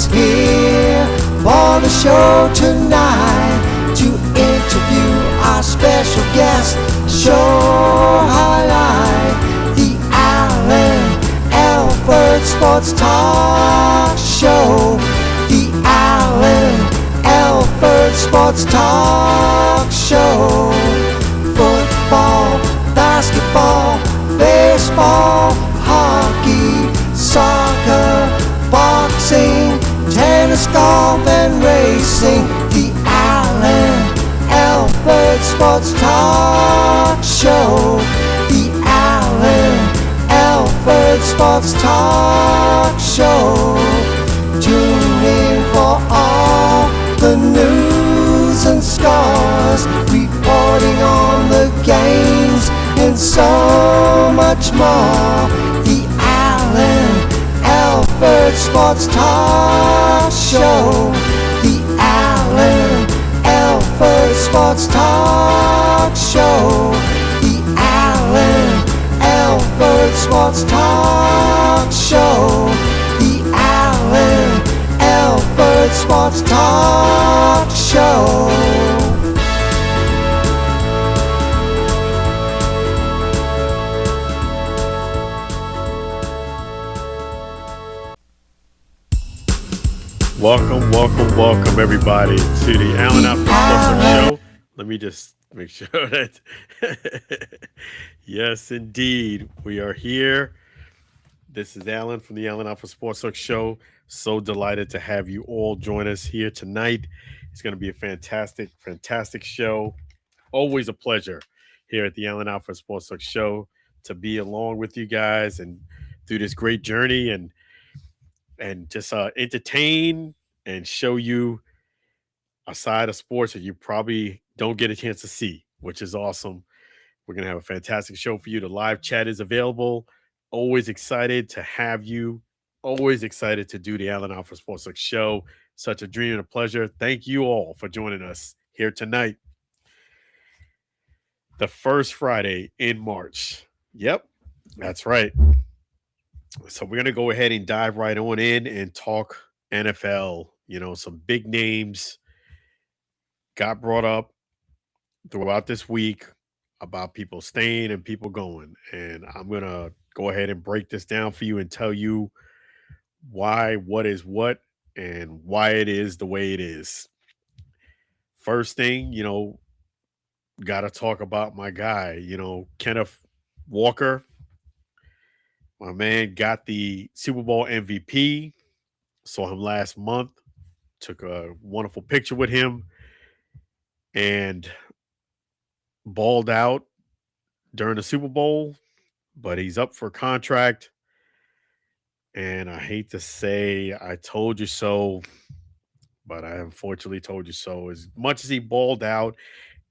is here for the show tonight to interview our special guest. Show highlight the Alford Sports Talk Show. The Alford Sports Talk Show. Football, basketball, baseball, hockey, soccer, boxing, tennis, golf, and racing. The Alford Sports Talk Show. The Alford Sports Talk Show. Tune in for all the news and scores, reporting on the games and so much more. The Alford Sports Talk Show. The Alford Sports Talk Show. The Alford Sports Talk Show. The Alford Sports Talk Show. Welcome, everybody, to the Alford Sports Show. Let me just make sure that, yes, indeed, we are here. This is Alan from the Alford Sports Show. So delighted to have you all join us here tonight. It's going to be a fantastic show. Always a pleasure here at the Alford Sports Show to be along with you guys and through this great journey and just entertain and show you a side of sports that you probably don't get a chance to see, which is awesome. We're going to have a fantastic show for you. The live chat is available. Always excited to have you. Always excited to do the Alford Sports Show. Such a dream and a pleasure. Thank you all for joining us here tonight. The first Friday in March. Yep, that's right. So we're going to go ahead and dive right on in and talk NFL. You know, some big names got brought up throughout this week about people staying and people going. And I'm going to go ahead and break this down for you and tell you why, what is what, and why it is the way it is. First thing, got to talk about my guy, Kenneth Walker. My man got the Super Bowl MVP. Saw him last month. Took a wonderful picture with him and balled out during the Super Bowl, but he's up for contract. And I hate to say I told you so, but I unfortunately told you so. As much as he balled out,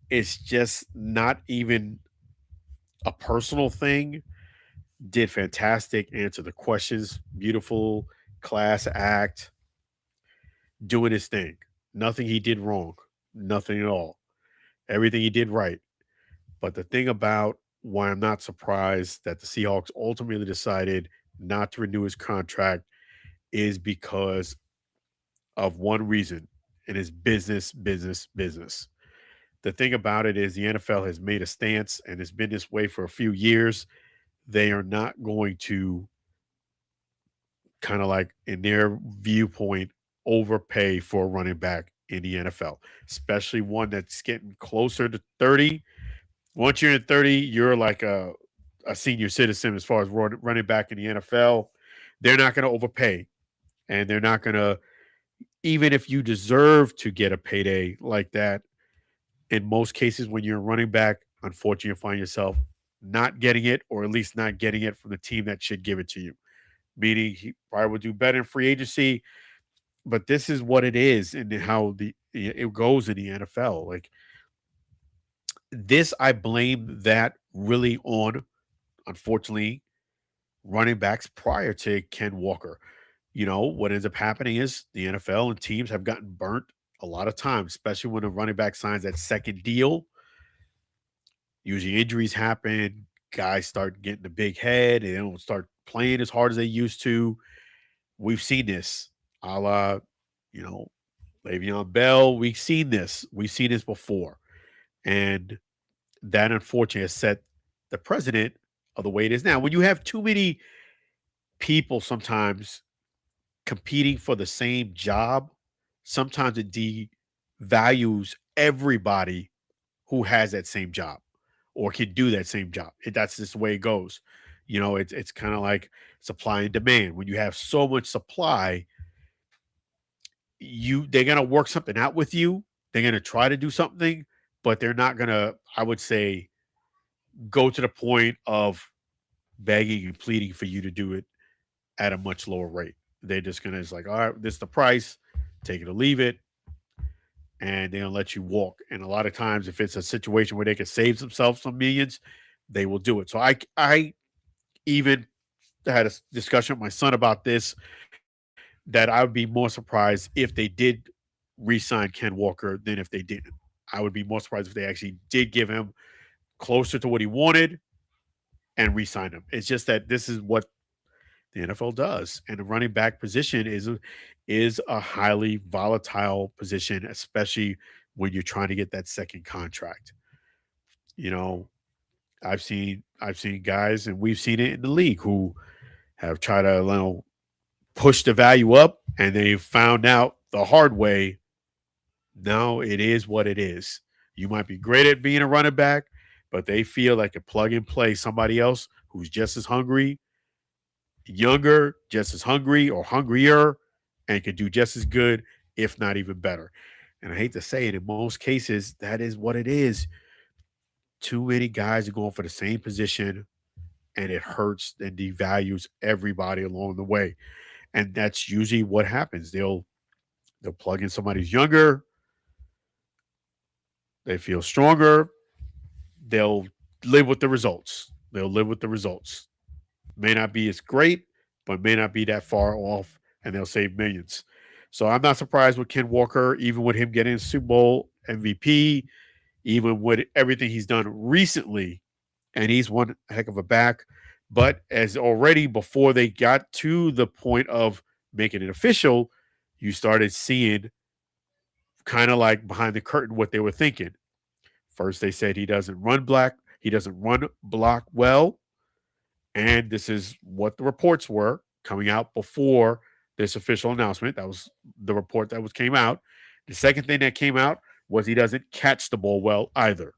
it's just not even a personal thing. Did fantastic, answered the questions, beautiful class act, doing his thing. Nothing he did wrong, nothing at all. Everything he did right. But the thing about why I'm not surprised that the Seahawks ultimately decided not to renew his contract is because of one reason, and it's business. The thing about it is the NFL has made a stance, and it's been this way for a few years. They are not going to, kind of like in their viewpoint, overpay for a running back in the NFL, especially one that's getting closer to 30. Once you're in 30, you're like a senior citizen as far as running back in the NFL. They're not going to overpay, and they're not going to, even if you deserve to get a payday like that, in most cases when you're a running back, unfortunately, you find yourself not getting it, or at least not getting it from the team that should give it to you. Meaning he probably would do better in free agency, but this is what it is and how it goes in the NFL. Like this, I blame that really on, unfortunately, running backs prior to Ken Walker. What ends up happening is the NFL and teams have gotten burnt a lot of times, especially when a running back signs that second deal. Usually injuries happen. Guys start getting a big head and they don't start playing as hard as they used to. We've seen this a la, you know, Le'Veon Bell. We've seen this. We've seen this before. And that unfortunately has set the precedent of the way it is now. When you have too many people sometimes competing for the same job, sometimes it devalues everybody who has that same job or can do that same job. That's just the way it goes. It's kind of like supply and demand. When you have so much supply, they're gonna work something out with you. They're gonna try to do something, but they're not gonna, I would say, go to the point of begging and pleading for you to do it at a much lower rate. They're just gonna, it's like, all right, this is the price, take it or leave it, and they'll let you walk. And a lot of times, if it's a situation where they can save themselves some millions, they will do it. So I even had a discussion with my son about this, that I would be more surprised if they did re-sign Ken Walker than if they didn't. I would be more surprised if they actually did give him closer to what he wanted and re-sign him. It's just that this is what the NFL does, and the running back position is a highly volatile position, especially when you're trying to get that second contract. You know, I've seen guys, and we've seen it in the league, who have tried to, push the value up, and they found out the hard way. No, it is what it is. You might be great at being a running back, but they feel like a plug and play somebody else who's just as hungry, younger, just as hungry or hungrier, and could do just as good, if not even better. And I hate to say it, in most cases, that is what it is. Too many guys are going for the same position, and it hurts and devalues everybody along the way. And that's usually what happens. They'll plug in somebody who's younger, they feel stronger, they'll live with the results. They'll live with the results. May not be as great, but may not be that far off, and they'll save millions. So I'm not surprised with Ken Walker, even with him getting Super Bowl MVP, even with everything he's done recently, and he's one heck of a back. But as already before they got to the point of making it official, you started seeing kind of like behind the curtain what they were thinking. First, they said he doesn't run block well. And this is what the reports were coming out before this official announcement. That was the report that was came out. The second thing that came out was he doesn't catch the ball well either.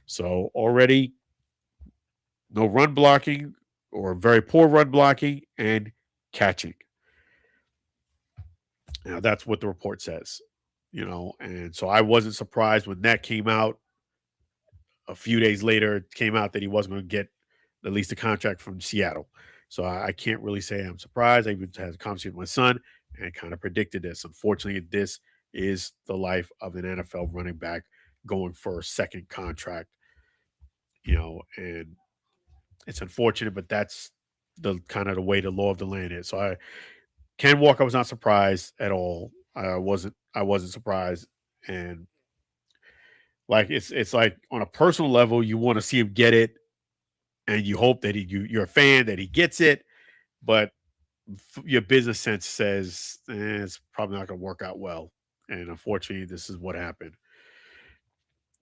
So already no run blocking, or very poor run blocking, and catching. Now that's what the report says, and so I wasn't surprised when that came out. A few days later, it came out that he wasn't going to get at least a contract from Seattle. So I can't really say I'm surprised. I even had a conversation with my son and kind of predicted this. Unfortunately, this is the life of an NFL running back going for a second contract, and it's unfortunate, but that's the kind of the way the law of the land is. So Ken Walker was not surprised at all. I wasn't surprised, and like it's like on a personal level, you want to see him get it, and you hope that you're a fan that he gets it, but your business sense says it's probably not going to work out well. And unfortunately, this is what happened.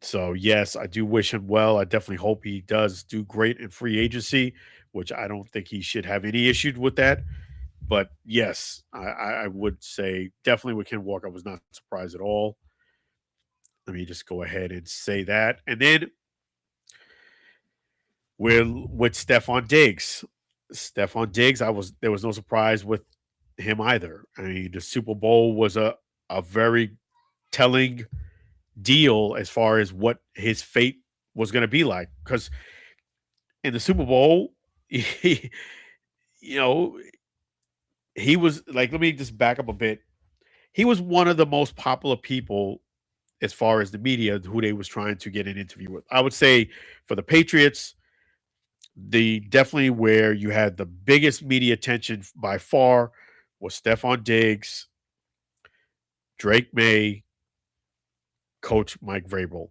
So yes, I do wish him well. I definitely hope he does do great in free agency, which I don't think he should have any issues with that. But yes, I would say definitely with Ken Walker, I was not surprised at all. Let me just go ahead and say that. And then with Stephon Diggs. Stephon Diggs, there was no surprise with him either. I mean, the Super Bowl was a very telling deal as far as what his fate was going to be like. Because in the Super Bowl, he, you know, he was like, let me just back up a bit. He was one of the most popular people as far as the media who they was trying to get an interview with. I would say for the Patriots, the definitely where you had the biggest media attention by far was Stephon Diggs, Drake May, Coach Mike Vrabel.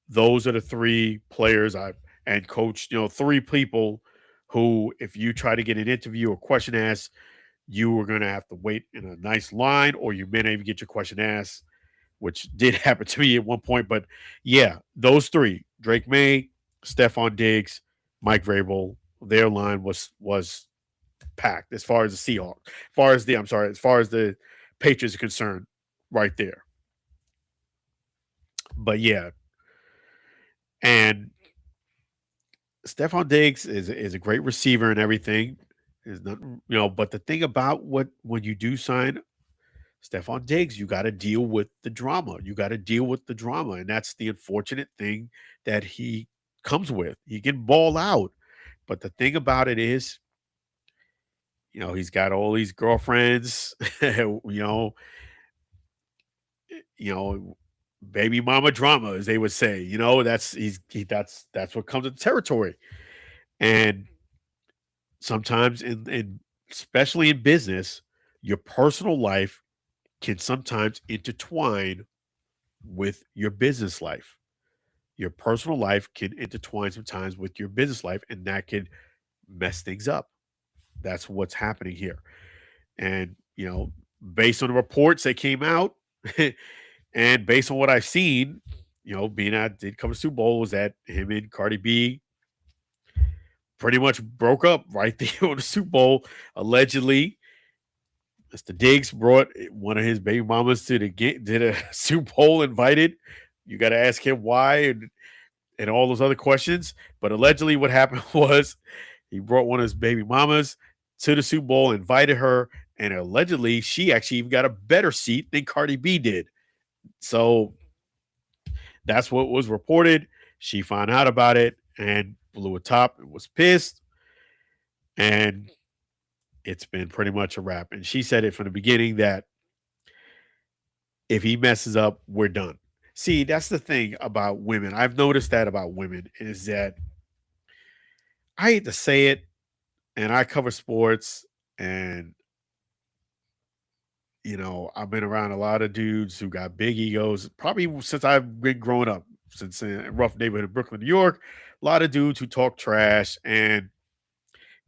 Those are the three players and coach, three people who, if you try to get an interview or question asked, you were going to have to wait in a nice line, or you may not even get your question asked, which did happen to me at one point. But yeah, those three, Drake May, Stephon Diggs, Mike Vrabel, their line was packed as far as the Seahawks, as far as the Patriots are concerned, right there. But yeah, and Stephon Diggs is a great receiver and everything. Is not, but the thing about when you do sign Stephon Diggs, you got to deal with the drama. You got to deal with the drama, and that's the unfortunate thing that he comes with. He can ball out, but the thing about it is, he's got all these girlfriends, you know, baby mama drama, as they would say. That's what comes with the territory. And sometimes in especially in business, your personal life can sometimes intertwine with your business life. Your personal life can intertwine sometimes with your business life, and that can mess things up. That's what's happening here. And, based on the reports that came out and based on what I've seen, being I did cover Super Bowl, was that him and Cardi B pretty much broke up right there on the Super Bowl, allegedly. Mr. Diggs brought one of his baby mamas to the game, did a Super Bowl invited. You got to ask him why and all those other questions. But allegedly, what happened was he brought one of his baby mamas to the Super Bowl, invited her, and allegedly she actually even got a better seat than Cardi B did. So that's what was reported. She found out about it and blew a top and was pissed. And it's been pretty much a wrap. And she said it from the beginning that if he messes up, we're done. See, that's the thing about women. I've noticed that about women is that I hate to say it, and I cover sports, and I've been around a lot of dudes who got big egos, probably since I've been growing up, since in a rough neighborhood in Brooklyn, New York. A lot of dudes who talk trash and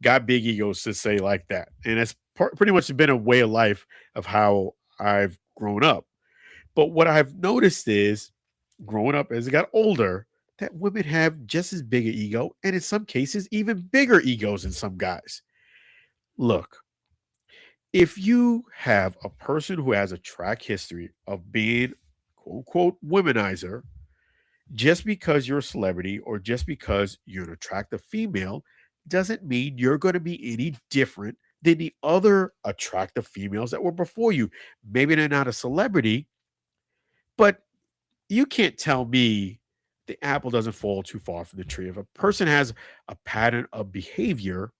got big egos to say like that. And it's pretty much been a way of life of how I've grown up. But what I've noticed is growing up as I got older, that women have just as big an ego, and in some cases, even bigger egos than some guys. Look, if you have a person who has a track history of being quote unquote womanizer, just because you're a celebrity or just because you're an attractive female doesn't mean you're going to be any different than the other attractive females that were before you. Maybe they're not a celebrity, but you can't tell me the apple doesn't fall too far from the tree. If a person has a pattern of behavior,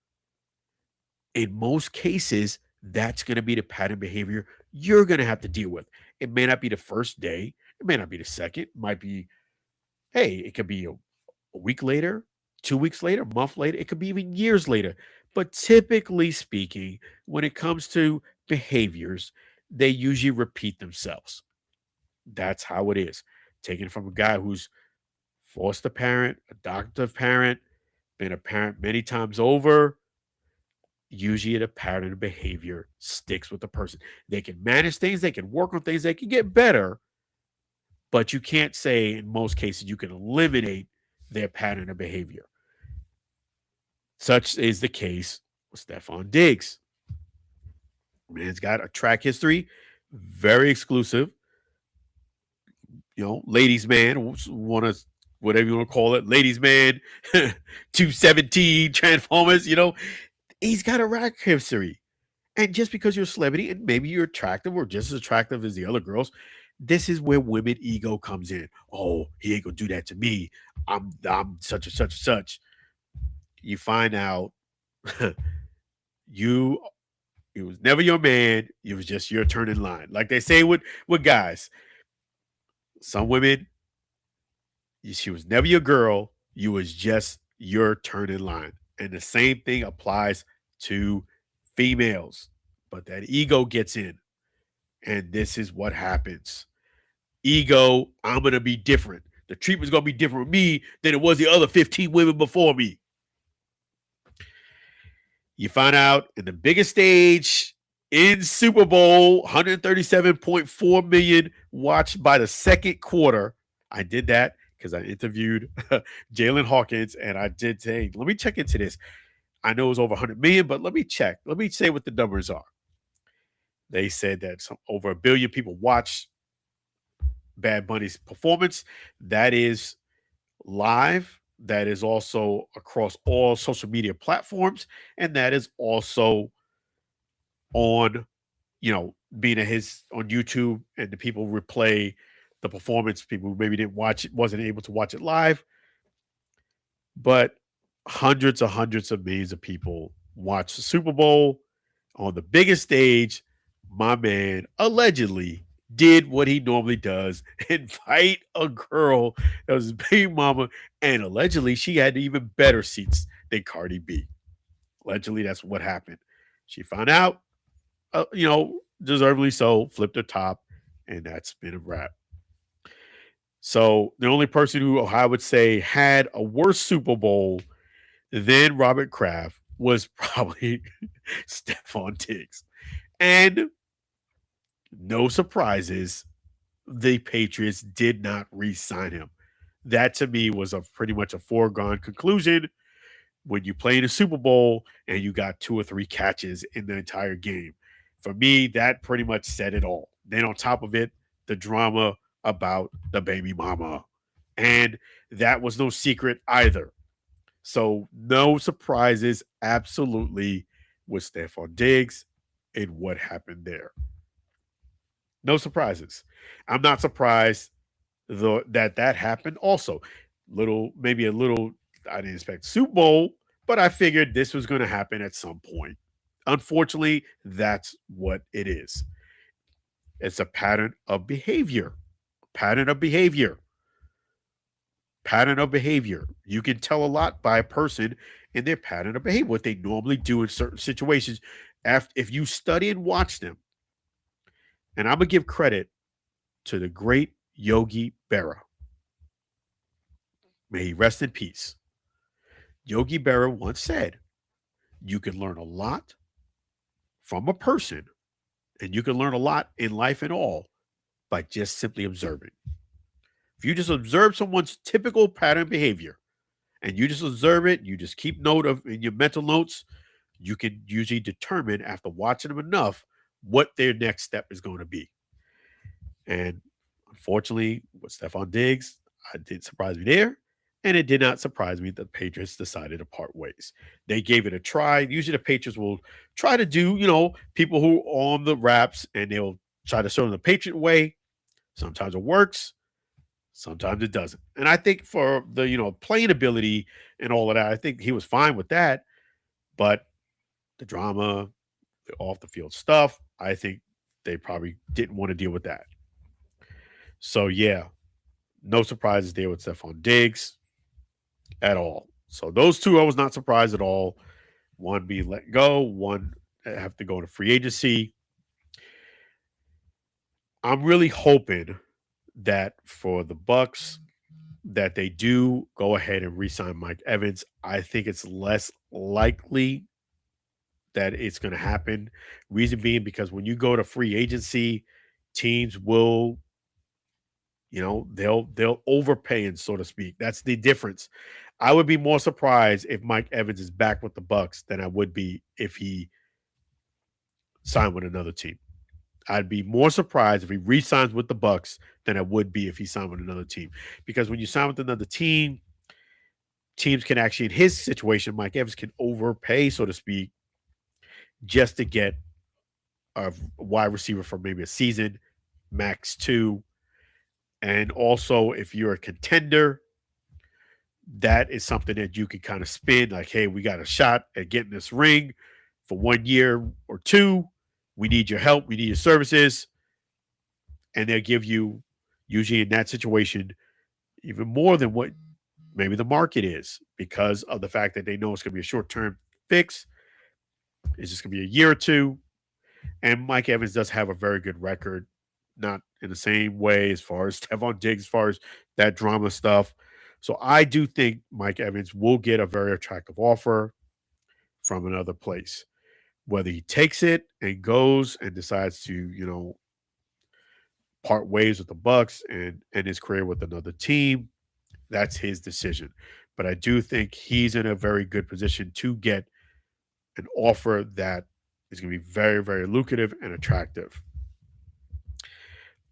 in most cases, that's going to be the pattern behavior you're going to have to deal with. It may not be the first day, it may not be the second, it might be, hey, it could be a week later, 2 weeks later, a month later, it could be even years later. But typically speaking, when it comes to behaviors, they usually repeat themselves. That's how it is. Taken from a guy who's foster parent, adoptive parent, been a parent many times over. Usually the pattern of behavior sticks with the person. They can manage things, they can work on things, they can get better, but you can't say in most cases you can eliminate their pattern of behavior. Such is the case with Stephon Diggs. Man's got a track history, very exclusive. Ladies man, want to whatever you want to call it, ladies man, 217 Transformers. He's got a rack history, and just because you're a celebrity and maybe you're attractive or just as attractive as the other girls, this is where women ego comes in. Oh, he ain't gonna do that to me. I'm such and such and such. You find out you it was never your man. It was just your turn in line. Like they say with guys. Some women, she was never your girl. You was just your turn in line. And the same thing applies to females. But that ego gets in. And this is what happens. Ego, I'm going to be different. The treatment's going to be different with me than it was the other 15 women before me. You find out in the biggest stage, In Super Bowl, 137.4 million watched by the second quarter. I did that because I interviewed Jalen Hawkins, and I did say, let me check into this. I know it was over 100 million, but let me check. Let me say what the numbers are. They said that over a billion people watched Bad Bunny's performance. That is live. That is also across all social media platforms, and that is also on, being at his on YouTube, and the people replay the performance. People who maybe didn't watch it, wasn't able to watch it live, but hundreds of millions of people watch the Super Bowl on the biggest stage. My man allegedly did what he normally does, invite a girl that was his baby mama, and allegedly she had even better seats than Cardi B. Allegedly, that's what happened. She found out, deservedly so, flipped her top, and that's been a wrap. So the only person who I would say had a worse Super Bowl than Robert Kraft was probably Stephon Diggs. And no surprises, the Patriots did not re-sign him. That to me was a pretty much a foregone conclusion when you play in a Super Bowl and you got 2 or 3 catches in the entire game. For me, that pretty much said it all. Then on top of it, the drama about the baby mama. And that was no secret either. So no surprises, absolutely, with Stephon Diggs and what happened there. No surprises. I'm not surprised though that happened. Also, maybe a little. I didn't expect Super Bowl, but I figured this was going to happen at some point. Unfortunately, that's what it is. It's a pattern of behavior. Pattern of behavior. Pattern of behavior. You can tell a lot by a person in their pattern of behavior, what they normally do in certain situations. If you study and watch them, and I'm gonna give credit to the great Yogi Berra. May he rest in peace. Yogi Berra once said, "You can learn a lot from a person, and you can learn a lot in life and all by just simply observing. If you just observe someone's typical pattern behavior, and you just observe it, you just keep note of in your mental notes, you can usually determine after watching them enough what their next step is going to be." And unfortunately, with Stephon Diggs, it didn't surprise me there. And it did not surprise me that the Patriots decided to part ways. They gave it a try. Usually the Patriots will try to do, people who are on the wraps, and they'll try to show them the Patriot way. Sometimes it works, sometimes it doesn't. And I think for the, playing ability and all of that, I think he was fine with that. But the drama, the off the field stuff, I think they probably didn't want to deal with that. So yeah, no surprises there with Stephon Diggs at all. So those two, I was not surprised at all. One being let go, one have to go to free agency. I'm really hoping that for the Bucks, that they do go ahead and re-sign Mike Evans. I think it's less likely that it's going to happen. Reason being because when you go to free agency, teams will, they'll overpay, and so to speak. That's the difference. I would be more surprised if Mike Evans is back with the Bucks than I would be if he signed with another team. I'd be more surprised if he re-signs with the Bucks than I would be if he signed with another team. Because when you sign with another team, teams can actually, in his situation, Mike Evans can overpay, so to speak, just to get a wide receiver for maybe a season, max 2. And also, if you're a contender, that is something that you can kind of spin like, hey, we got a shot at getting this ring for 1 year or 2. We need your help. We need your services. And they'll give you, usually in that situation, even more than what maybe the market is, because of the fact that they know it's going to be a short term fix. It's just going to be a year or 2. And Mike Evans does have a very good record, not in the same way as far as Stephon Diggs, as far as that drama stuff. So I do think Mike Evans will get a very attractive offer from another place. Whether he takes it and goes and decides to, part ways with the Bucks and end his career with another team, that's his decision. But I do think he's in a very good position to get an offer that is going to be very, very lucrative and attractive.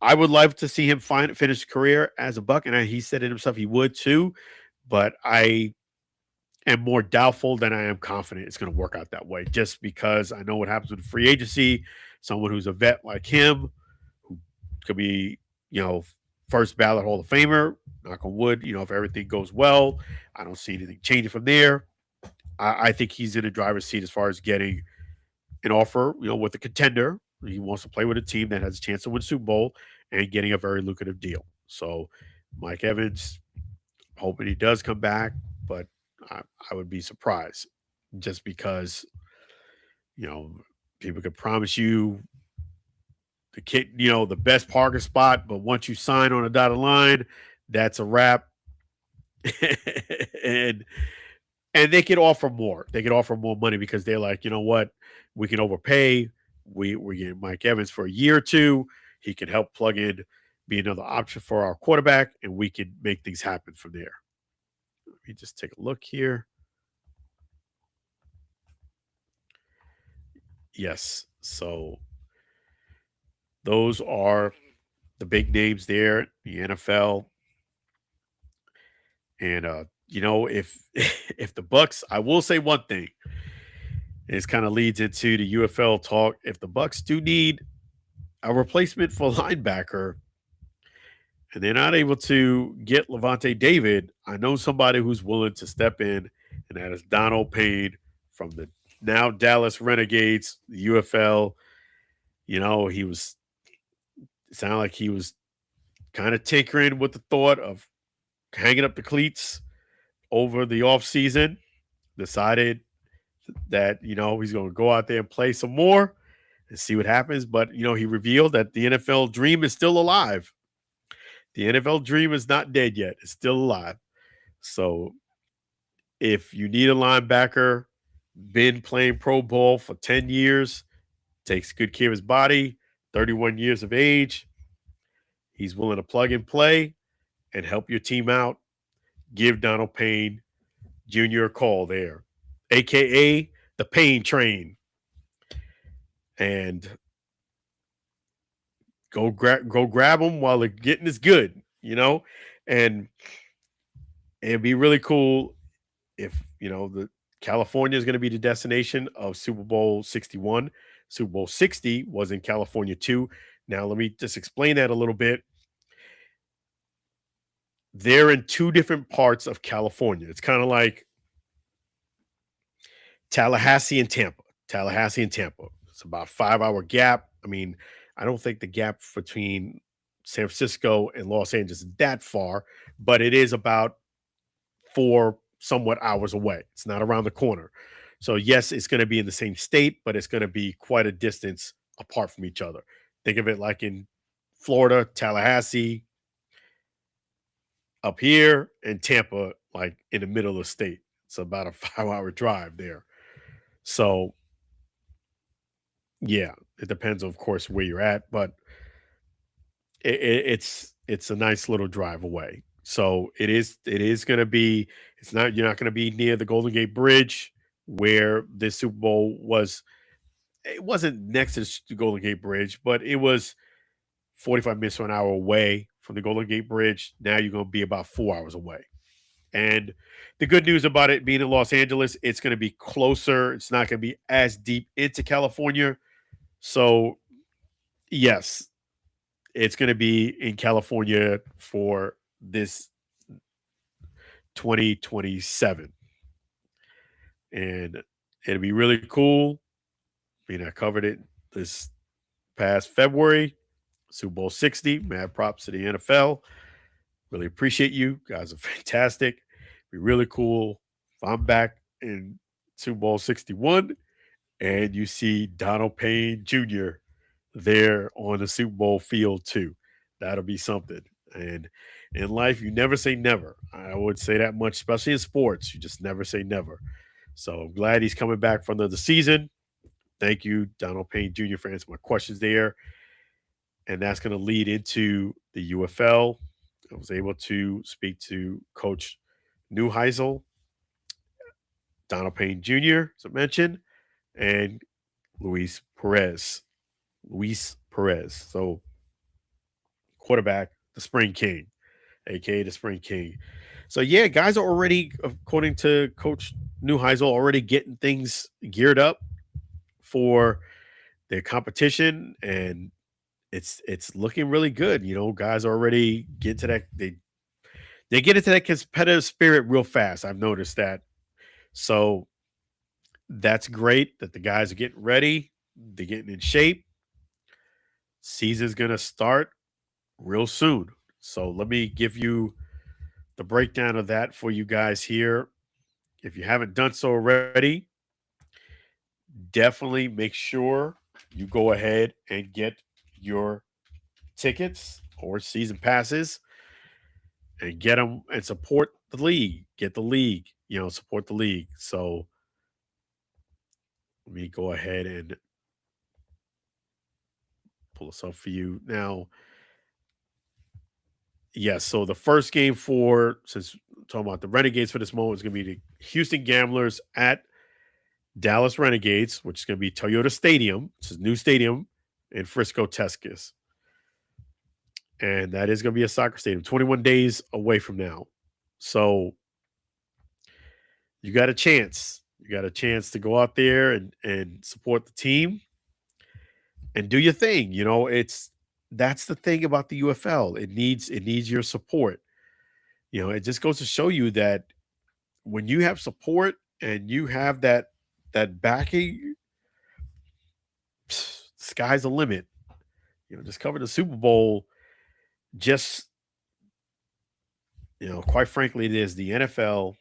I would love to see him finish his career as a Buck, and he said it himself he would too. But I am more doubtful than I am confident it's going to work out that way, just because I know what happens with free agency. Someone who's a vet like him, who could be, first ballot Hall of Famer, knock on wood, if everything goes well. I don't see anything changing from there. I think he's in a driver's seat as far as getting an offer, with a contender. He wants to play with a team that has a chance to win Super Bowl and getting a very lucrative deal. So Mike Evans, hoping he does come back, but I would be surprised just because, you know, people could promise you the kid, the best parking spot, but once you sign on a dotted line, that's a wrap. and and they could offer more. They could offer more money because they're like, you know what, we can overpay. We get Mike Evans for a year or two. He can help plug in, be another option for our quarterback, and we can make things happen from there. Let me just take a look here. Yes. So those are the big names there, the NFL. And if if the Bucks, I will say one thing. This kind of leads into the UFL talk. If the Bucks do need a replacement for linebacker, and they're not able to get Levante David, I know somebody who's willing to step in, and that is Donald Payne from the now Dallas Renegades, the UFL. He was sounded like he was kind of tinkering with the thought of hanging up the cleats over the offseason, decided that, he's going to go out there and play some more and see what happens. But, he revealed that the NFL dream is still alive. The NFL dream is not dead yet. It's still alive. So if you need a linebacker, been playing pro ball for 10 years, takes good care of his body, 31 years of age, he's willing to plug and play and help your team out, give Donald Payne Jr. a call there, a.k.a. the Payne Train. And go grab them while the getting is good, and it'd be really cool if, the California is going to be the destination of Super Bowl 61. Super Bowl 60 was in California too. Now, let me just explain that a little bit. They're in two different parts of California. It's kind of like Tallahassee and Tampa. It's about a 5-hour gap. I mean, I don't think the gap between San Francisco and Los Angeles is that far, but it is about 4 somewhat hours away. It's not around the corner. So yes, it's going to be in the same state, but it's going to be quite a distance apart from each other. Think of it like in Florida, Tallahassee, up here, and Tampa, like in the middle of the state. It's about a 5-hour drive there. So yeah, it depends, of course, where you're at, but it's a nice little drive away. So it is going to be. You're not going to be near the Golden Gate Bridge where this Super Bowl was. It wasn't next to the Golden Gate Bridge, but it was 45 minutes to an hour away from the Golden Gate Bridge. Now you're going to be about 4 hours away. And the good news about it being in Los Angeles, it's going to be closer. It's not going to be as deep into California. So, yes, it's going to be in California for this 2027. And it'll be really cool. I mean, I covered it this past February, Super Bowl 60. Mad props to the NFL. Really appreciate you. Guys are fantastic. Be really cool if I'm back in Super Bowl 61 and you see Donald Payne Jr. there on the Super Bowl field too. That'll be something. And in life, you never say never. I would say that much, especially in sports. You just never say never. So I'm glad he's coming back for another season. thank you, Donald Payne Jr., for answering my questions there. And that's going to lead into the UFL. I was able to speak to Coach Neuheisel, Donald Payne Jr., as I mentioned, and Luis Perez. Luis Perez. So, quarterback, the Spring King, aka the Spring King. So, yeah, guys are already, according to Coach Neuheisel, already getting things geared up for their competition, and it's looking really good. Guys already get to that they get into that competitive spirit real fast. I've noticed that. So that's great that the guys are getting ready. They're getting in shape. Season's gonna start real soon. So let me give you the breakdown of that for you guys here. If you haven't done so already, definitely make sure you go ahead and get your tickets or season passes and get them and support the league. Get the league, support the league. So let me go ahead and pull this up for you now. Yes, so the first game since I'm talking about the Renegades for this moment, is going to be the Houston Gamblers at Dallas Renegades, which is going to be Toyota Stadium. It's a new stadium in Frisco, Texas. And that is going to be a soccer stadium, 21 days away from now. So you got a chance. You got a chance to go out there and support the team and do your thing. That's the thing about the UFL. It needs your support. It just goes to show you that when you have support and you have that backing, sky's the limit. Just cover the Super Bowl. Just quite frankly, there's the NFL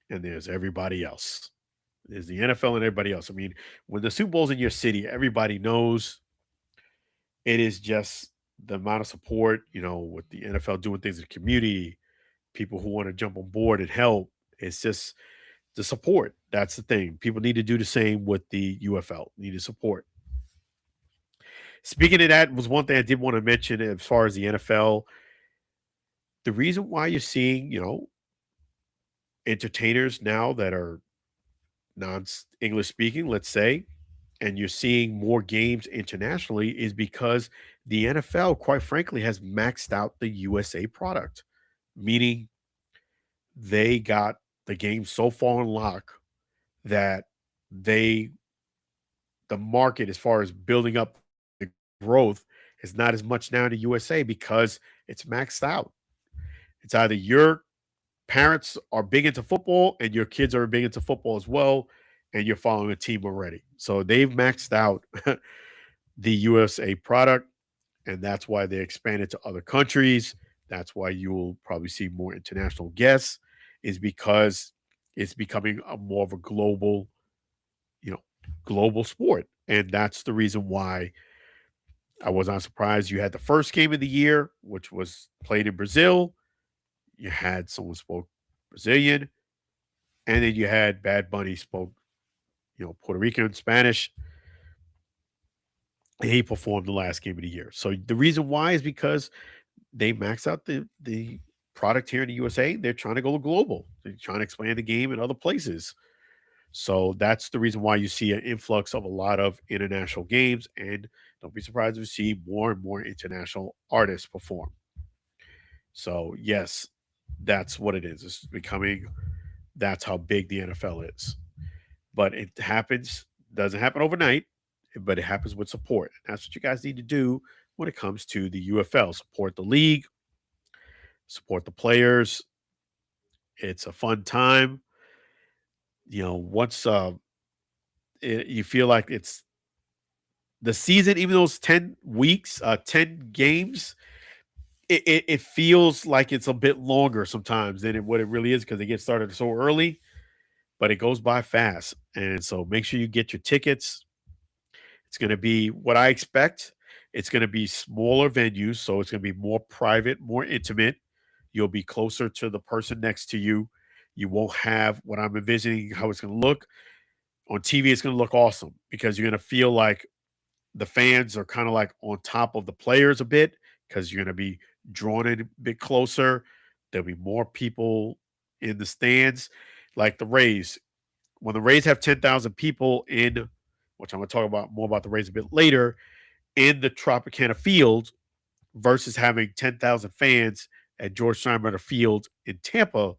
and there's everybody else. There's the NFL and everybody else. I mean, when the Super Bowl's in your city, everybody knows. It is just the amount of support, with the NFL doing things in the community, people who want to jump on board and help. It's just the support. That's the thing. People need to do the same with the UFL. Need to support. Speaking of that, was one thing I did want to mention as far as the NFL. The reason why you're seeing, entertainers now that are non English speaking, let's say, and you're seeing more games internationally is because the NFL, quite frankly, has maxed out the USA product, meaning they got the game so far on lock that they the market as far as building up the growth is not as much now in the USA because it's maxed out. It's either your parents are big into football and your kids are big into football as well, and you're following a team already. So they've maxed out the USA product, and that's why they expanded to other countries. That's why you will probably see more international guests, is because it's becoming a more of a you know, global sport. And that's the reason why I was not surprised. You had the first game of the year, which was played in Brazil. You had someone spoke Brazilian, and then you had Bad Bunny spoke, Puerto Rican Spanish. And he performed the last game of the year. So the reason why is because they max out the product here in the USA. They're trying to go global. They're trying to expand the game in other places. So that's the reason why you see an influx of a lot of international games. And don't be surprised if you see more and more international artists perform. So yes, that's what it is. It's becoming that's how big the NFL is. But it happens, doesn't happen overnight, but it happens with support. And that's what you guys need to do when it comes to the UFL. Support the league, support the players. It's a fun time. Once you feel like it's the season, even though it's 10 weeks, 10 games, it feels like it's a bit longer sometimes than what it really is because it gets started so early, but it goes by fast. And so make sure you get your tickets. It's going to be what I expect. It's going to be smaller venues, so it's going to be more private, more intimate. You'll be closer to the person next to you. You won't have what I'm envisioning how it's going to look. On TV, it's going to look awesome because you're going to feel like the fans are kind of like on top of the players a bit because you're going to be drawn in a bit closer. There'll be more people in the stands, like the Rays. When the Rays have 10,000 people in, which I'm going to talk about more about the Rays a bit later, in the Tropicana Field versus having 10,000 fans at George Steinbrenner Field in Tampa,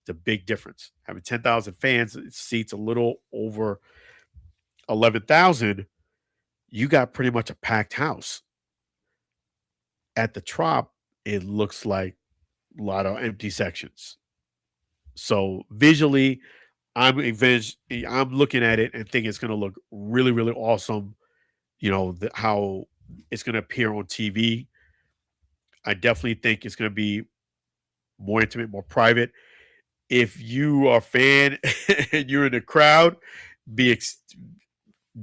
it's a big difference. Having 10,000 fans, it seats a little over 11,000. You got pretty much a packed house. At the Trop, it looks like a lot of empty sections. So visually, I'm looking at it and think it's going to look really, really awesome. How it's going to appear on TV. I definitely think it's going to be more intimate, more private. If you are a fan and you're in the crowd, be ex-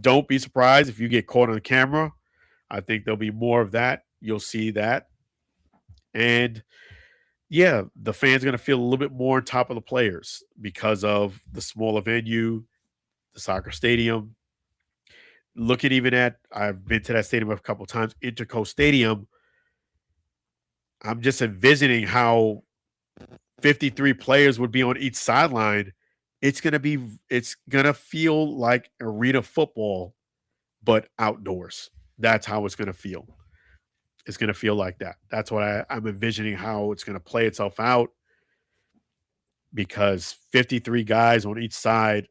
don't be surprised if you get caught on camera. I think there'll be more of that. You'll see that. And yeah, the fans are going to feel a little bit more on top of the players because of the smaller venue, the soccer stadium. Looking even at, I've been to that stadium a couple of times, Interco Stadium. I'm just envisioning how 53 players would be on each sideline. It's gonna feel like arena football, but outdoors. That's how it's gonna feel. It's gonna feel like that. That's what I'm envisioning how it's gonna play itself out because 53 guys on each side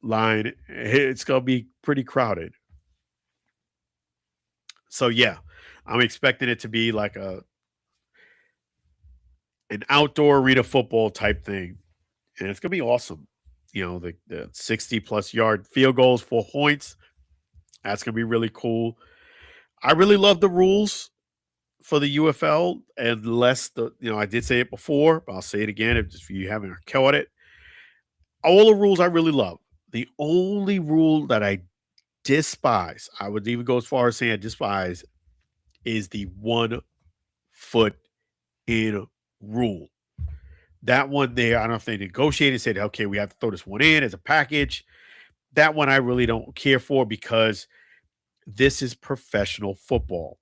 line, it's gonna be pretty crowded. So yeah, I'm expecting it to be like an outdoor arena football type thing, and it's gonna be awesome. The 60 plus yard field goals, 4 points. That's gonna be really cool. I really love the rules for the UFL, unless I did say it before, but I'll say it again if you haven't caught it. All the rules I really love. The only rule that I despise, I would even go as far as saying I despise, is the 1 foot in rule. That one there, I don't know if they negotiated and said, okay, we have to throw this one in as a package. That one I really don't care for because this is professional football.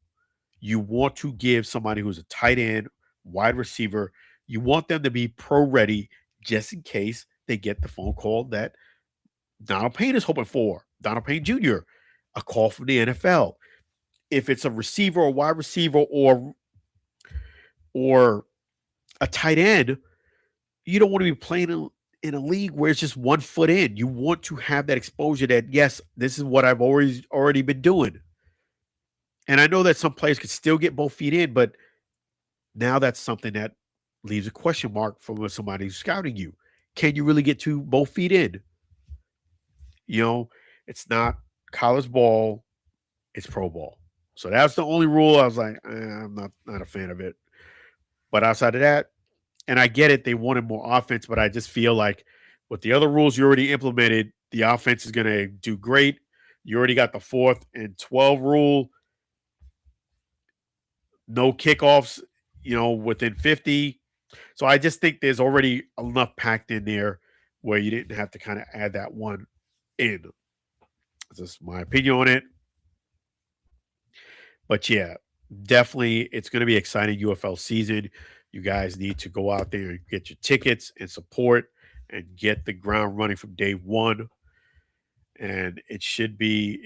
You want to give somebody who's a tight end, wide receiver, you want them to be pro ready just in case they get the phone call that Donald Payne is hoping for, Donald Payne Jr., a call from the NFL. If it's a receiver or wide receiver or a tight end, you don't want to be playing in a league where it's just 1 foot in. You want to have that exposure that, yes, this is what I've already been doing. And I know that some players could still get both feet in, but now that's something that leaves a question mark for somebody who's scouting you. Can you really get to both feet in? You know, it's not college ball, it's pro ball. So that's the only rule I was like, I'm not a fan of it. But outside of that, and I get it, they wanted more offense, but I just feel like with the other rules you already implemented, the offense is going to do great. You already got the 4th and 12 rule, no kickoffs, within 50. So I just think there's already enough packed in there where you didn't have to kind of add that one in. That's just my opinion on it. But yeah, definitely it's going to be exciting UFL season. You guys need to go out there and get your tickets and support and get the ground running from day one. And it should be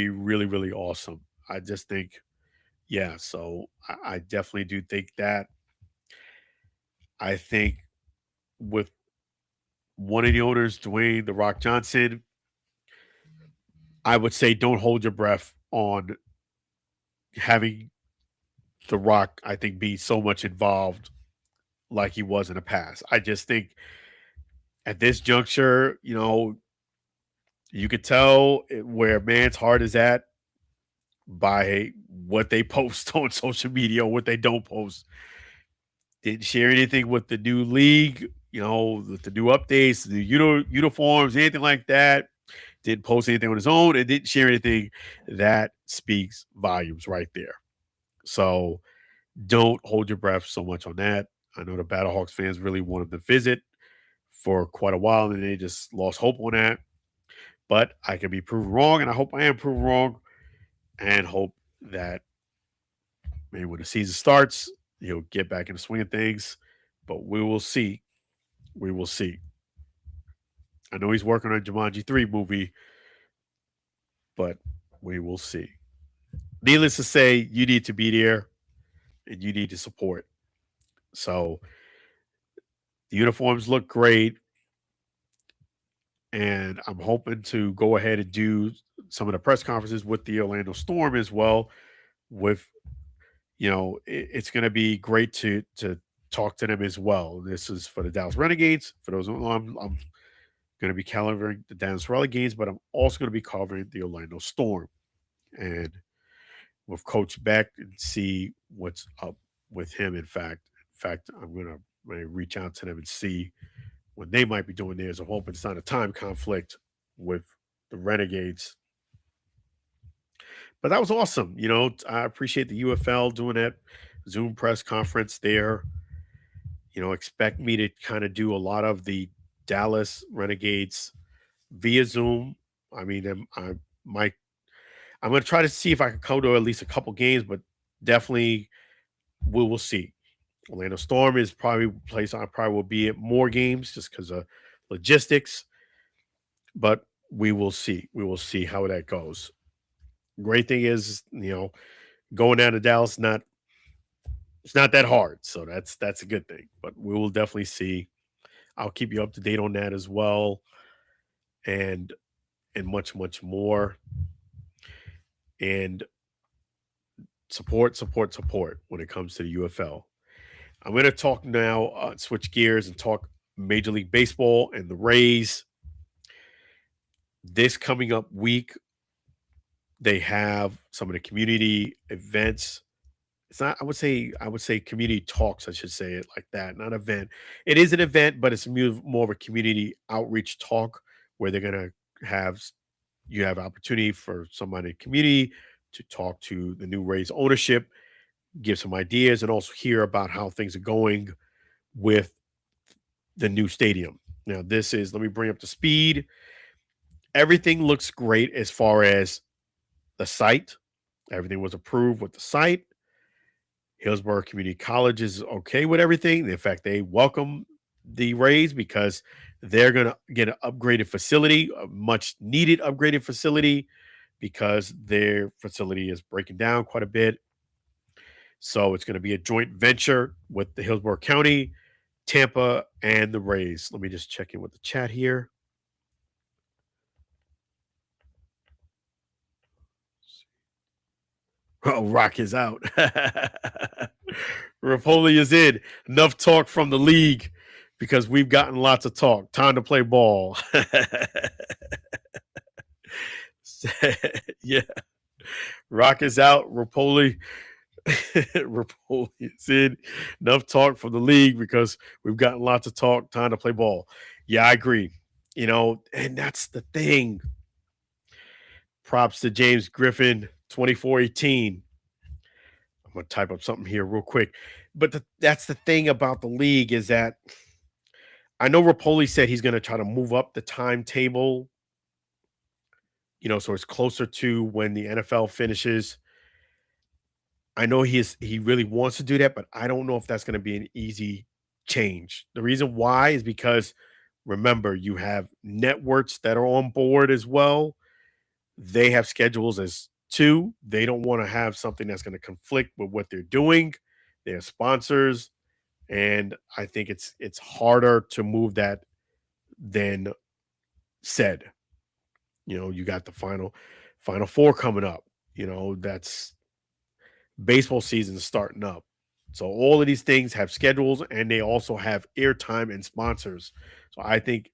really, really awesome. I just think, yeah, so I definitely do think that. I think with one of the owners, Dwayne The Rock Johnson, I would say don't hold your breath on having The Rock, I think, be so much involved like he was in the past. I just think at this juncture, you could tell where man's heart is at by what they post on social media or what they don't post. Didn't share anything with the new league, with the new updates, the uniforms, anything like that. Didn't post anything on his own and didn't share anything. That speaks volumes right there. So don't hold your breath so much on that. I know the Battlehawks fans really wanted to visit for quite a while and they just lost hope on that. but I can be proven wrong, and I hope I am proven wrong, and hope that maybe when the season starts, he'll get back in the swing of things. But we will see. We will see. I know he's working on a Jumanji 3 movie, but we will see. Needless to say, you need to be there and you need to support. So the uniforms look great, and I'm hoping to go ahead and do some of the press conferences with the Orlando Storm as well. With it's going to be great to talk to them as well. This is for the Dallas Renegades. For those who know, I'm going to be covering the Dallas Renegades, but I'm also going to be covering the Orlando Storm, and with Coach Beck and see what's up with him. In fact, I'm going to reach out to them and see when they might be doing theirs. I'm hoping it's not a time conflict with the Renegades. But that was awesome. I appreciate the UFL doing that Zoom press conference there. Expect me to kind of do a lot of the Dallas Renegades via Zoom. I mean, I'm going to try to see if I can come to at least a couple games, but definitely we will see. Orlando Storm is probably a place I probably will be at more games just because of logistics, but we will see. We will see how that goes. Great thing is, going down to Dallas, it's not that hard, so that's a good thing. But we will definitely see. I'll keep you up to date on that as well, and much more. And support when it comes to the UFL. I'm going to talk now, switch gears and talk Major League Baseball and the Rays. This coming up week, they have some of the community events. It's not, I would say community talks, I should say it like that, not event. It is an event, but it's more of a community outreach talk where they're going to have, you have opportunity for somebody in the community to talk to the new Rays ownership, give some ideas, and also hear about how things are going with the new stadium. Now, let me bring up the speed. Everything looks great as far as the site. Everything was approved with the site. Hillsborough Community College is okay with everything. In fact, they welcome the Rays because they're going to get an upgraded facility, a much needed upgraded facility, because their facility is breaking down quite a bit. So it's going to be a joint venture with the Hillsborough County, Tampa, and the Rays. Let me just check in with the chat here. Oh, Rock is out. Rapoli is in. Enough talk from the league because we've gotten lots of talk. Time to play ball. Yeah. Rock is out. Rapoli is in. Enough talk from the league because we've gotten lots of talk. Time to play ball. Yeah, I agree. And that's the thing. Props to James Griffin, 2418. I'm going to type up something here real quick. But that's the thing about the league is that I know Rapoli said he's going to try to move up the timetable, so it's closer to when the NFL finishes. I know he really wants to do that, but I don't know if that's going to be an easy change. The reason why is because, remember, you have networks that are on board as well. They have schedules as two. They don't want to have something that's going to conflict with what they're doing. They have sponsors, and I think it's harder to move that than said. You got the final four coming up. That's baseball season starting up. So all of these things have schedules, and they also have airtime and sponsors. So I think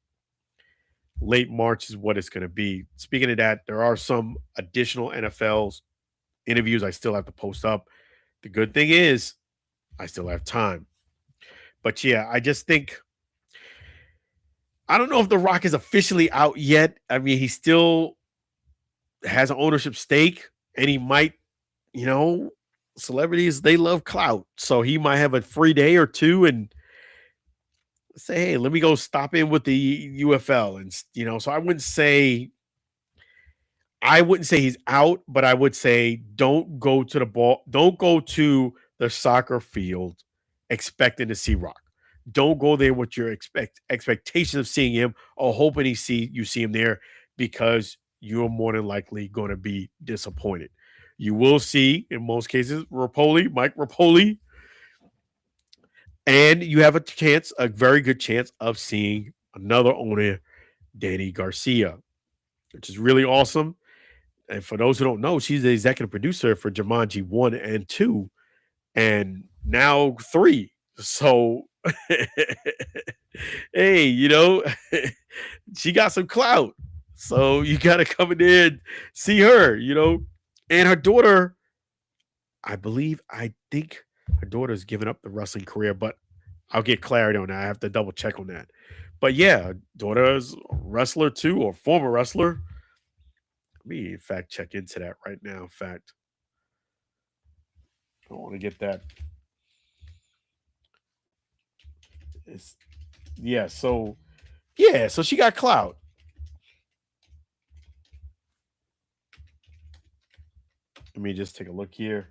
late March is what it's going to be. Speaking of that, there are some additional NFL interviews I still have to post up. The good thing is I still have time. But yeah, I just think I don't know if The Rock is officially out yet. I mean, he still has an ownership stake, and he might, celebrities, they love clout. So he might have a free day or two and say, hey, let me go stop in with the UFL. And, so I wouldn't say I wouldn't say he's out, but I would say don't go to the soccer field expecting to see Rock. Don't go there with your expectation of seeing him or hoping you see him there because you're more than likely going to be disappointed. You will see, in most cases, Mike Rapoli, and you have a very good chance of seeing another owner, Danny Garcia, which is really awesome. And for those who don't know, she's the executive producer for Jumanji 1 and 2, and now 3. So, hey, she got some clout. So you got to come in there and see her. And her daughter, I think her daughter's given up the wrestling career, but I'll get clarity on that. I have to double check on that. But yeah, daughter's a wrestler too, or former wrestler. Let me in fact check into that right now. In fact, I want to get that. It's yeah, so so she got clout. Let me just take a look here.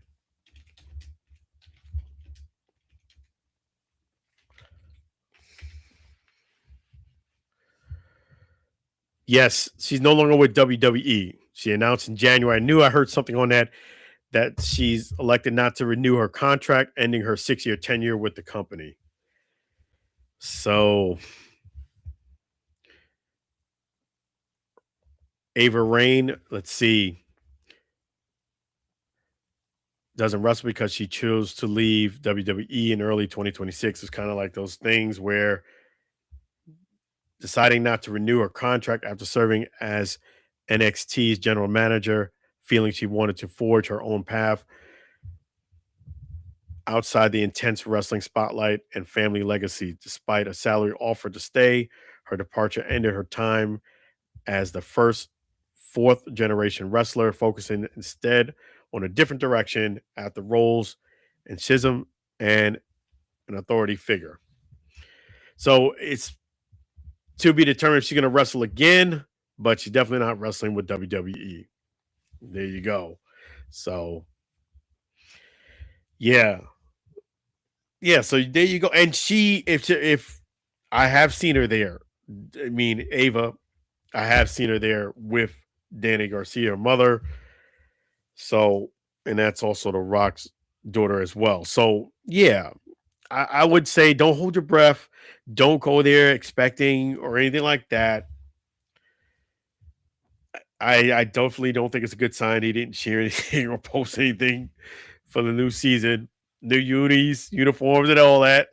Yes, she's no longer with WWE. She announced in January. I heard something on that she's elected not to renew her contract, ending her 6-year tenure with the company. So Ava Rain, let's see, doesn't wrestle because she chose to leave WWE in early 2026. It's kind of like those things where deciding not to renew her contract after serving as NXT's general manager, feeling she wanted to forge her own path outside the intense wrestling spotlight and family legacy. Despite a salary offer to stay, her departure ended her time as the first fourth generation wrestler, focusing instead on a different direction at the roles and schism and an authority figure. So it's to be determined if she's going to wrestle again, but she's definitely not wrestling with WWE. There you go. So yeah, so there you go. And if I have seen her there, I mean Ava, I have seen her there with Danny Garcia, her mother. So, and that's also the Rock's daughter as well. So yeah, I would say don't hold your breath. Don't go there expecting or anything like that. I definitely don't think it's a good sign he didn't share anything or post anything for the new season. New unis, uniforms, and all that.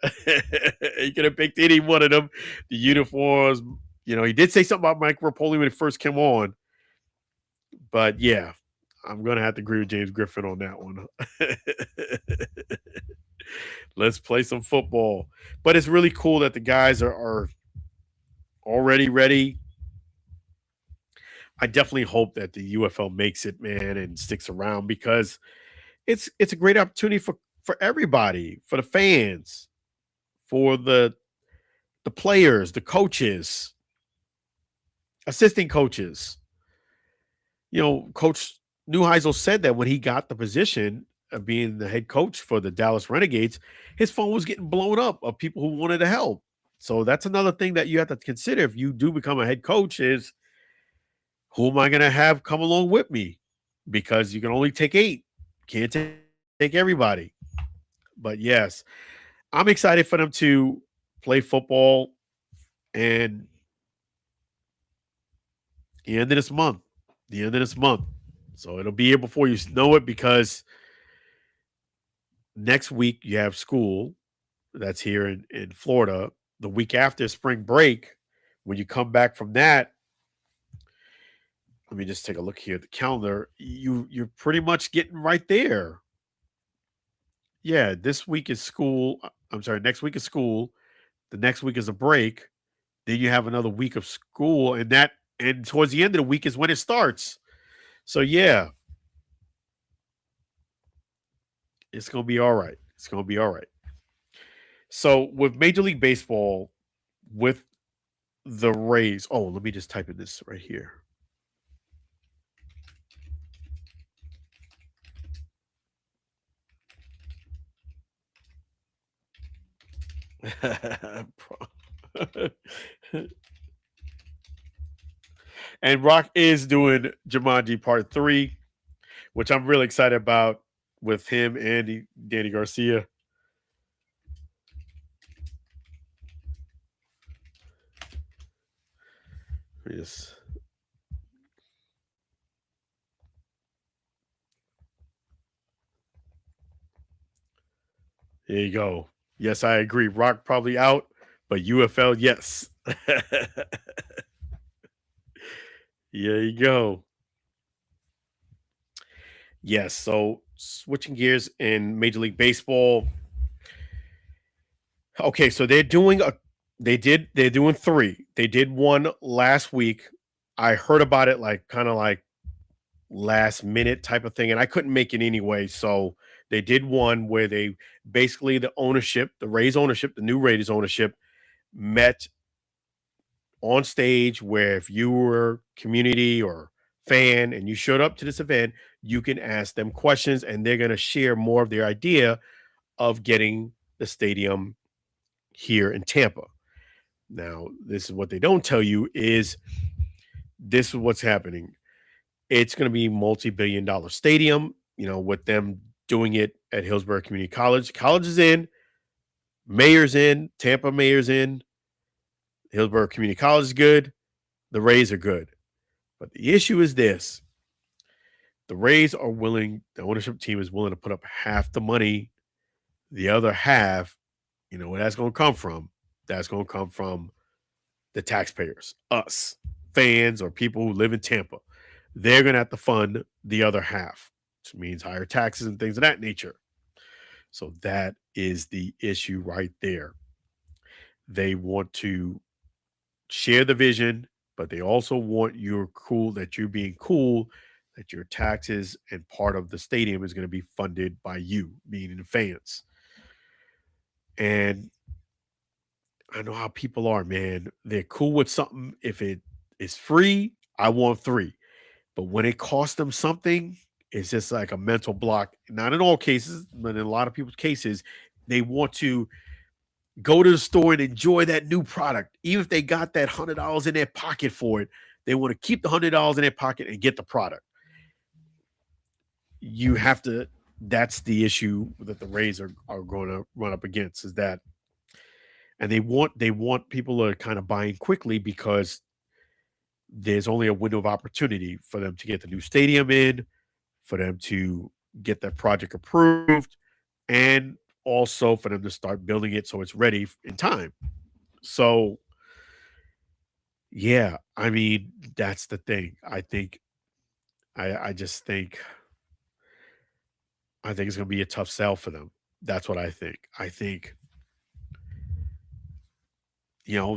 He could have picked any one of them. The uniforms, he did say something about Mike Rapoli when it first came on. But yeah, I'm gonna have to agree with James Griffin on that one. Let's play some football. But it's really cool that the guys are already ready. I definitely hope that the UFL makes it, man, and sticks around because it's a great opportunity for everybody, for the fans, for the players, the coaches, assistant coaches. Coach Neuheisel said that when he got the position of being the head coach for the Dallas Renegades, his phone was getting blown up of people who wanted to help. So that's another thing that you have to consider if you do become a head coach is who am I going to have come along with me? Because you can only take 8. Can't take everybody. But yes, I'm excited for them to play football and the end of this month. The end of this month. So it'll be here before you know it because next week you have school that's here in Florida. The week after spring break, when you come back from that, let me just take a look here at the calendar. You're pretty much getting right there. Yeah, this week is school. I'm sorry, next week is school. The next week is a break. Then you have another week of school, and towards the end of the week is when it starts. So yeah, it's gonna be all right. It's gonna be all right. So with Major League Baseball, with the Rays. Oh, let me just type in this right here. And Rock is doing Jumanji Part 3, which I'm really excited about with him and Danny Garcia. Yes. There you go. Yes, I agree. Rock probably out, but UFL, yes. There you go. Yes. So switching gears in Major League Baseball. Okay, so they're doing three. They did one last week. I heard about it like kind of like last minute type of thing, and I couldn't make it anyway. So they did one where they basically the ownership, the Rays ownership, the new Raiders ownership met on stage where if you were community or fan and you showed up to this event, you can ask them questions and they're going to share more of their idea of getting the stadium here in Tampa. Now, this is what they don't tell you is this is what's happening. It's going to be multi-billion dollar stadium, with them doing it at Hillsborough Community College. College is in, mayor's in, Tampa mayor's in, Hillsborough Community College is good, the Rays are good. But the issue is this. The Rays are willing, the ownership team is willing to put up half the money. The other half, where that's going to come from? That's going to come from the taxpayers, us, fans, or people who live in Tampa. They're going to have to fund the other half, which means higher taxes and things of that nature. So that is the issue right there. They want to share the vision, but they also want that you're being cool, that your taxes and part of the stadium is going to be funded by you, meaning the fans. And I know how people are, man. They're cool with something. If it is free, I want three. But when it costs them something, it's just like a mental block. Not in all cases, but in a lot of people's cases, they want to go to the store and enjoy that new product. Even if they got that $100 in their pocket for it, they want to keep the $100 in their pocket and get the product. You have to, that's the issue that the Rays are going to run up against is that, and they want people to kind of buy in quickly because there's only a window of opportunity for them to get the new stadium in, for them to get that project approved, and also for them to start building it so it's ready in time. So, yeah, I mean, that's the thing. I just think it's going to be a tough sell for them. That's what I think. I think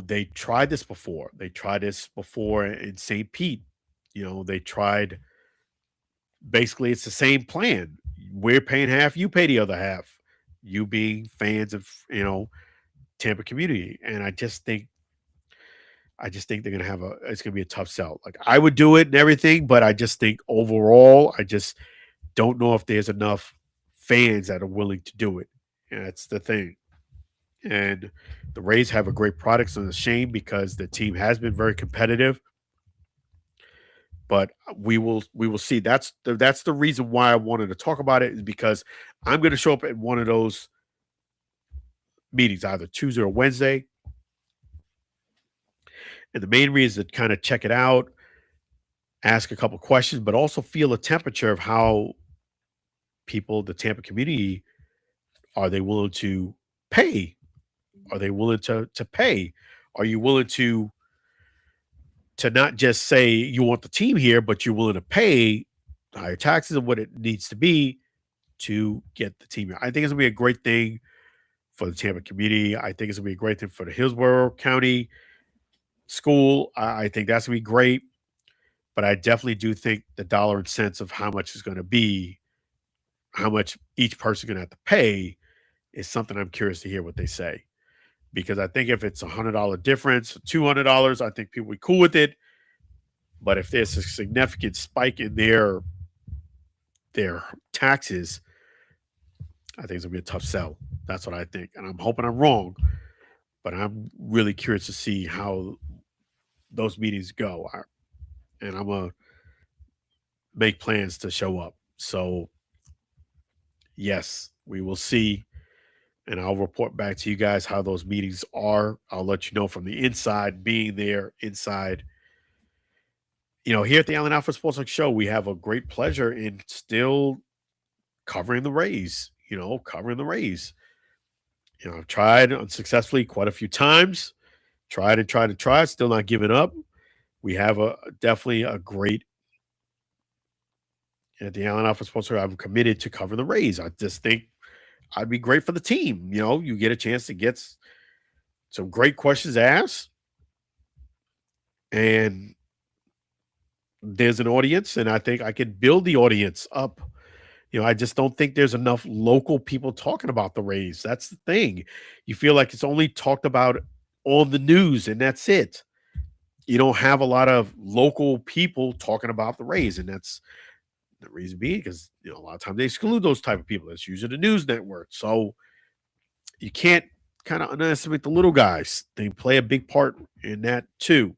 they tried this before. They tried this before in St. Pete. They tried basically it's the same plan. We're paying half, you pay the other half. You being fans of, Tampa community. And I just think they're gonna have it's gonna be a tough sell. Like I would do it and everything, but I just think overall, I just don't know if there's enough fans that are willing to do it. And that's the thing. And the Rays have a great product, so it's a shame because the team has been very competitive. But we will see. That's the reason why I wanted to talk about it is because I'm going to show up at one of those meetings, either Tuesday or Wednesday. And the main reason is to kind of check it out, ask a couple questions, but also feel a temperature of how people, the Tampa community, are they willing to pay? Are they willing to pay? Are you willing to not just say you want the team here, but you're willing to pay higher taxes and what it needs to be to get the team here? I think it's gonna be a great thing for the Tampa community. I think it's gonna be a great thing for the Hillsborough County school. I think that's gonna be great. But I definitely do think the dollar and cents of how much is going to be, how much each person going to have to pay, is something I'm curious to hear what they say. Because I think if it's $100 difference, $200, I think people will be cool with it. But if there's a significant spike in their taxes, I think it's gonna be a tough sell. That's what I think, and I'm hoping I'm wrong. but I'm really curious to see how those meetings go. And I'm gonna make plans to show up. So yes, we will see, and I'll report back to you guys how those meetings are. I'll let you know from the inside, being there inside. Here at the Allen Alford Sports Talk Show, we have a great pleasure in still covering the Rays. Covering the Rays. I've tried unsuccessfully quite a few times. Tried and tried and tried, still not giving up. We have a definitely a great at the Allen Alford Sports Talk. I'm committed to cover the Rays. I just think I'd be great for the team. You get a chance to get some great questions asked, and there's an audience, and I think I could build the audience up. I just don't think there's enough local people talking about the Rays. That's the thing. You feel like it's only talked about on the news, and that's it. You don't have a lot of local people talking about the Rays, and that's the reason being because a lot of times they exclude those type of people. That's usually the news network. So you can't kind of underestimate the little guys. They play a big part in that too.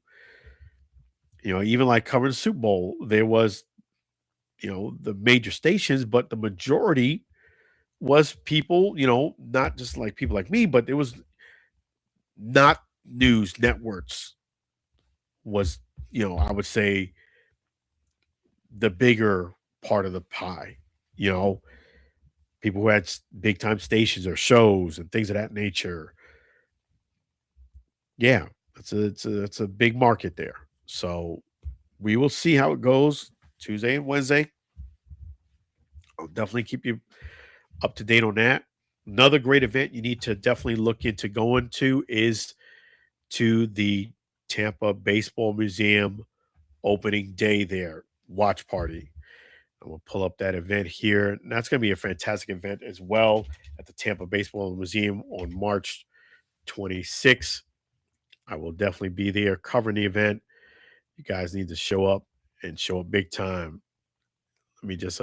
Even like covering the Super Bowl, there was the major stations, but the majority was people, not just like people like me, but it was not news networks was, I would say the bigger part of the pie, you know, people who had big time stations or shows and things of that nature. Yeah, it's a big market there. So we will see how it goes Tuesday and Wednesday. I'll definitely keep you up to date on that. Another great event you need to definitely look into going to is to the Tampa Baseball Museum opening day there, watch party. I'm going to pull up that event here. And that's going to be a fantastic event as well at the Tampa Baseball Museum on March 26th. I will definitely be there covering the event. You guys need to show up and show up big time. Let me just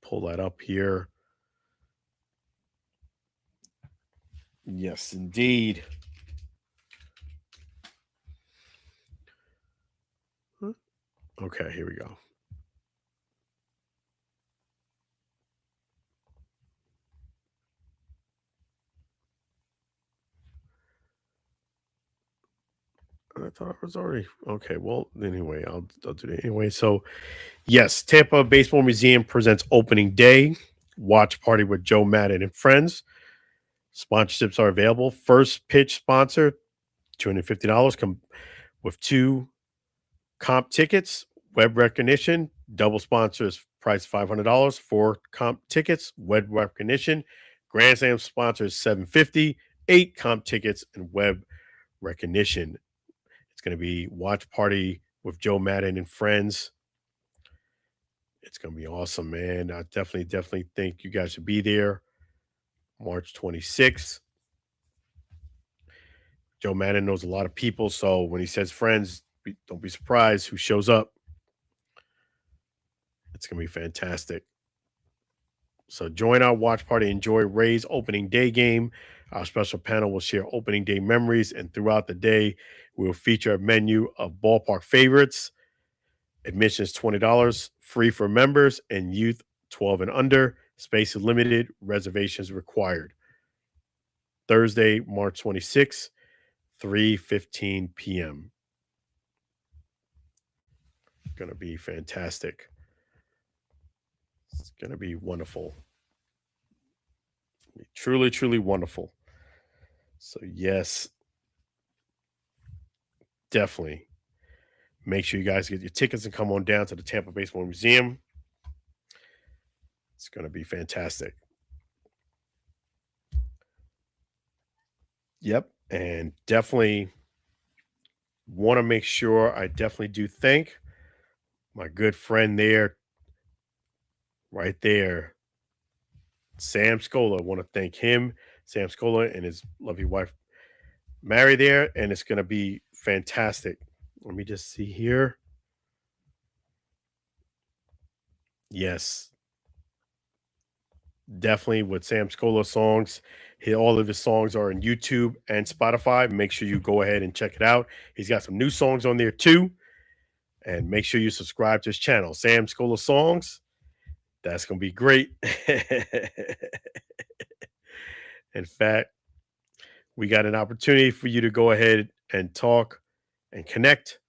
pull that up here. Yes, indeed. Huh? Okay, here we go. I thought I was already okay. Well, anyway, I'll do that anyway. So, yes, Tampa Baseball Museum presents opening day watch party with Joe Madden and friends. Sponsorships are available. First pitch sponsor, $250. Come with two comp tickets, web recognition. Double sponsors price $500. Four comp tickets, web recognition. Grand Slam sponsors $750. Eight comp tickets and web recognition. It's going to be watch party with Joe Madden and friends. It's going to be awesome, man. I definitely think you guys should be there. March 26th. Joe Madden knows a lot of people, so when he says friends, don't be surprised who shows up. It's going to be fantastic. So join our watch party. Enjoy Ray's opening day game. Our special panel will share opening day memories, and throughout the day, we'll feature a menu of ballpark favorites. Admission is $20, free for members and youth 12 and under. Space is limited, reservations required. Thursday, March 26th, 3:15 p.m. Going to be fantastic. It's going to be wonderful. Truly, truly wonderful. So, yes, definitely make sure you guys get your tickets and come on down to the Tampa Baseball Museum. It's going to be fantastic. Yep. And definitely want to make sure I definitely do thank my good friend there, right there, Sam Scola. I want to thank him, Sam Scola, and his lovely wife, Mary, there. And it's going to be fantastic. Let me just see here. Yes. definitely with Sam Scola songs. All of his songs are on YouTube and Spotify. Make sure you go ahead and check it out. He's got some new songs on there too. And make sure you subscribe to his channel, Sam Scola Songs. That's going to be great. In fact, we got an opportunity for you to go ahead and talk and connect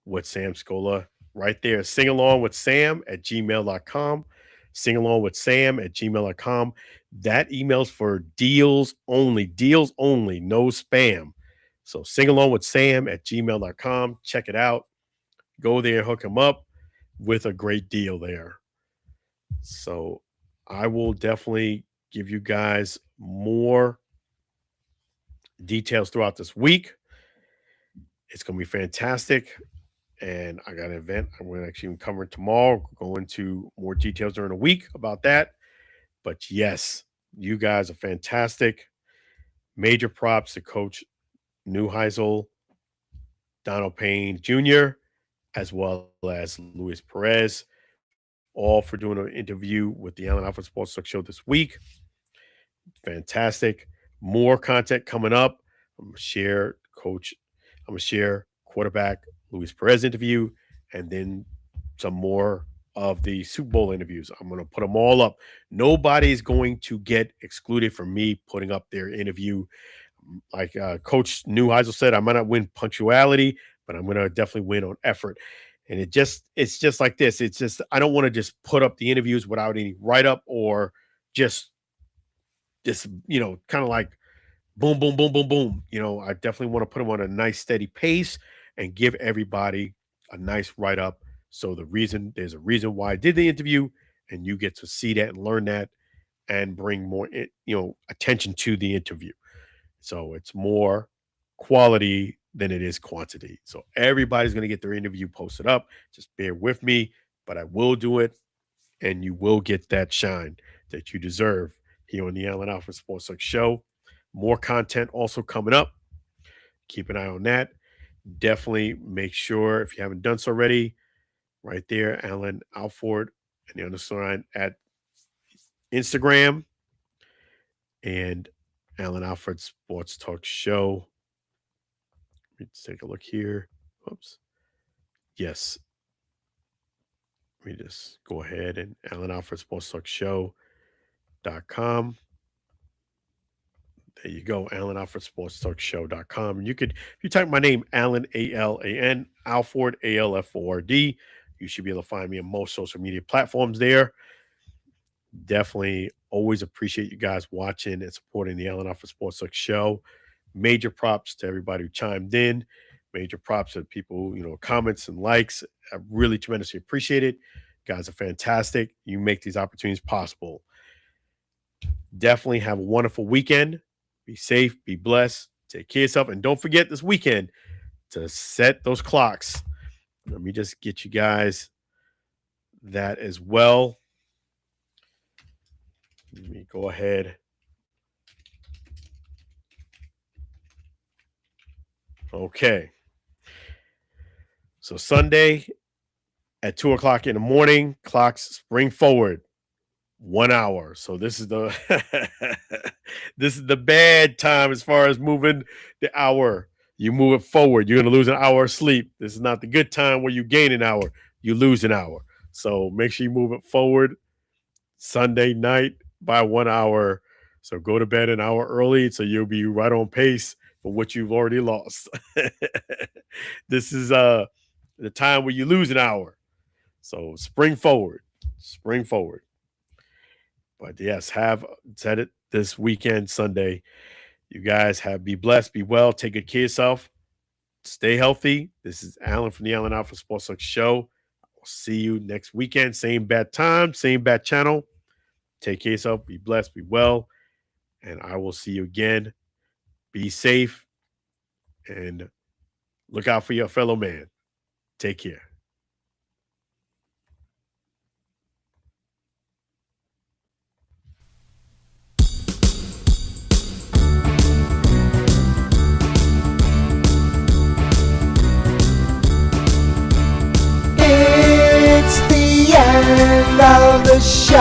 with Sam Scola right there. Sing along with Sam at gmail.com. Sing along with Sam at gmail.com. That email's for deals only, no spam. So sing along with Sam at gmail.com. Check it out. Go there, hook him up with a great deal there. So I will definitely give you guys more details throughout this week. It's going to be fantastic. And I got an event I'm going to actually cover tomorrow. Go into more details during the week about that. But yes, you guys are fantastic. Major props to Coach Neuheisel, Donald Payne Jr., as well as Luis Perez, all for doing an interview with the Allen Alford Sports Talk Show this week. Fantastic. More content coming up. I'm going to share quarterback Luis Perez interview, and then some more of the Super Bowl interviews. I'm going to put them all up. Nobody's going to get excluded from me putting up their interview. Like Coach Neuheisel said, I might not win punctuality, but I'm going to definitely win on effort. And it's just like this. It's just, I don't want to just put up the interviews without any write-up or just, kind of like boom, boom, boom, boom, boom. I definitely want to put them on a nice steady pace and give everybody a nice write-up. So there's a reason why I did the interview, and you get to see that and learn that and bring more, attention to the interview. So it's more quality than it is quantity. So everybody's going to get their interview posted up. Just bear with me, but I will do it, and you will get that shine that you deserve here on the Allen Alford Sports Talk Show. More content also coming up. Keep an eye on that. Definitely make sure, if you haven't done so already, right there, Allen Alford and the underline at Instagram, and Allen Alford Sports Talk Show. Let's take a look here. Oops. Yes. Let me just go ahead and Allen Alford Sports Talk Show.com. There you go, Allen Alford Sports Talk Show.com. And if you type my name, Allen, A-L-A-N, Alford, A-L-F-O-R-D, you should be able to find me on most social media platforms there. Definitely always appreciate you guys watching and supporting the Allen Alford Sports Talk Show. Major props to everybody who chimed in. Major props to people, comments and likes. I really tremendously appreciate it. You guys are fantastic. You make these opportunities possible. Definitely have a wonderful weekend. Be safe, be blessed, take care of yourself, and don't forget this weekend to set those clocks. Let me just get you guys that as well. Let me go ahead. Okay. So Sunday at 2:00 in the morning, clocks spring forward 1 hour. So this is the this is the bad time as far as moving the hour. You move it forward, you're going to lose an hour of sleep. This is not the good time where you gain an hour, you lose an hour. So make sure you move it forward Sunday night by 1 hour. So go to bed an hour early so you'll be right on pace for what you've already lost. This is the time where you lose an hour. So spring forward. But yes, set it this weekend, Sunday. You guys be blessed, be well, take good care of yourself, stay healthy. This is Allen from the Allen Alford Sports Talk Show. I'll see you next weekend. Same bad time, same bad channel. Take care of yourself, be blessed, be well, and I will see you again. Be safe and look out for your fellow man. Take care. It's the end of the show.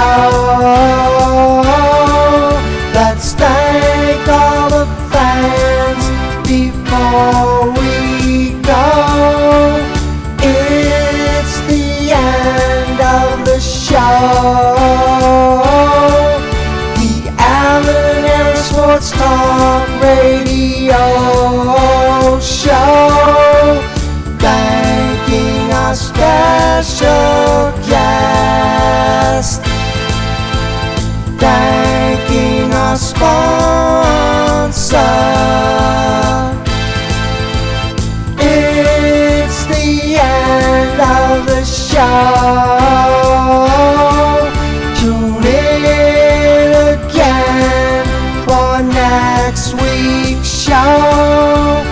next week's show.